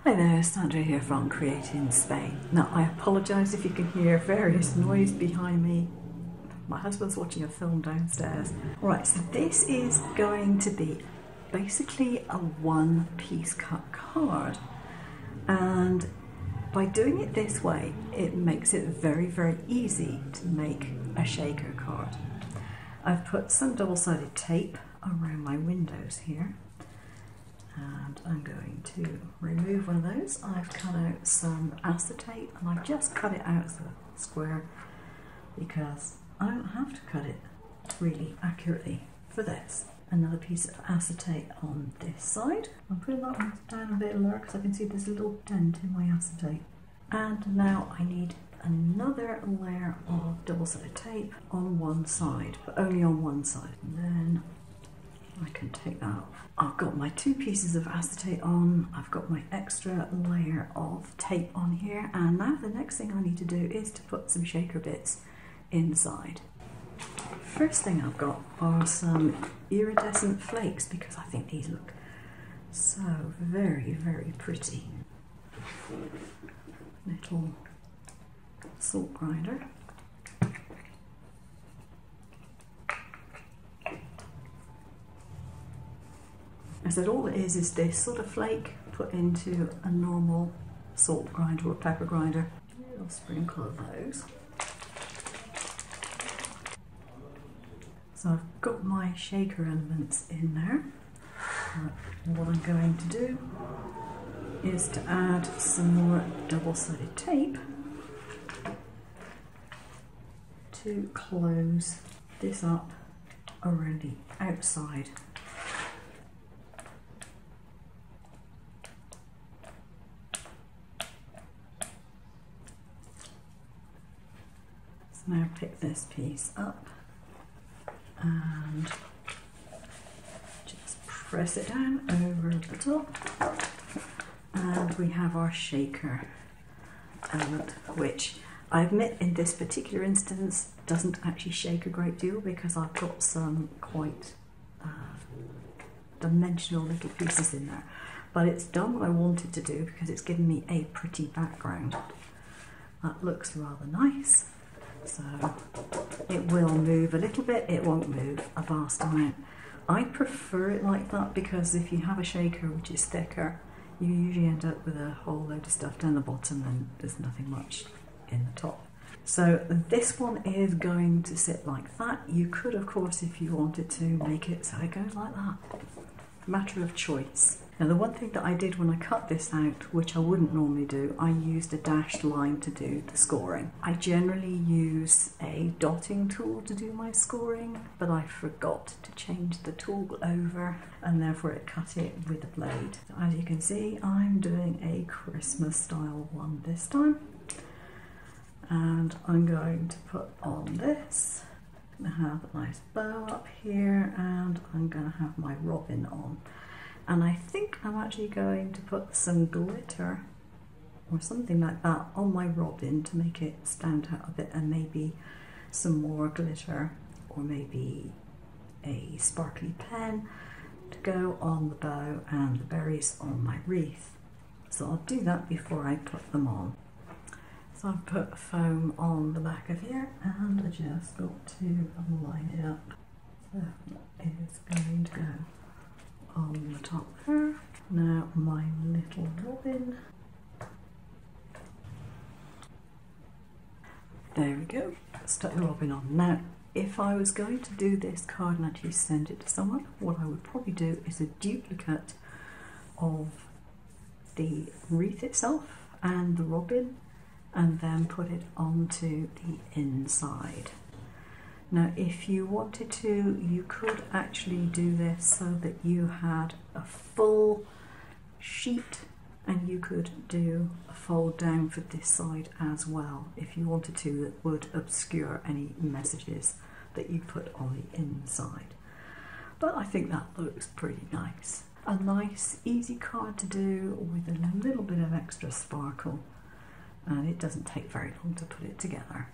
Hi there, Sandra here from Createinspain. Now I apologise if you can hear various noise behind me. My husband's watching a film downstairs. Right, so this is going to be basically a one-piece cut card, and by doing it this way it makes it very, very easy to make a shaker card. I've put some double-sided tape around my windows here, and I'm going to remove one of those. I've cut out some acetate and I've just cut it out as a square because I don't have to cut it really accurately for this. Another piece of acetate on this side. I'm putting that one down a bit lower because I can see there's a little dent in my acetate. And now I need another layer of double-sided tape on one side, but only on one side. And then I can take that off. I've got my two pieces of acetate on, I've got my extra layer of tape on here, and now the next thing I need to do is to put some shaker bits inside. First thing I've got are some iridescent flakes because I think these look so very, very pretty. Little salt grinder. I said all it is this sort of flake put into a normal salt grinder or pepper grinder. A little sprinkle of those. So I've got my shaker elements in there. What I'm going to do is to add some more double-sided tape to close this up around the outside. Now pick this piece up and just press it down over the top, and we have our shaker element, which I admit in this particular instance doesn't actually shake a great deal because I've got some quite dimensional little pieces in there, but it's done what I wanted to do because it's given me a pretty background. That looks rather nice. So it will move a little bit, it won't move a vast amount. I prefer it like that because if you have a shaker which is thicker, you usually end up with a whole load of stuff down the bottom and there's nothing much in the top. So this one is going to sit like that. You could, of course, if you wanted to, make it so it goes like that. Matter of choice. Now the one thing that I did when I cut this out, which I wouldn't normally do, I used a dashed line to do the scoring. I generally use a dotting tool to do my scoring, but I forgot to change the tool over and therefore it cut it with a blade. So as you can see, I'm doing a Christmas style one this time. And I'm going to put on this. I'm going to have a nice bow up here and I'm going to have my robin on. And I think I'm actually going to put some glitter or something like that on my robin to make it stand out a bit, and maybe some more glitter or maybe a sparkly pen to go on the bow and the berries on my wreath. So I'll do that before I put them on. So I've put foam on the back of here and I just got to line it up. So it is going to go on the top there. Now my little robin. There we go, stuck the robin on. Now if I was going to do this card and actually send it to someone, what I would probably do is a duplicate of the wreath itself and the robin and then put it onto the inside. Now if you wanted to, you could actually do this so that you had a full sheet and you could do a fold down for this side as well if you wanted to, that would obscure any messages that you put on the inside. But I think that looks pretty nice. A nice easy card to do with a little bit of extra sparkle, and it doesn't take very long to put it together.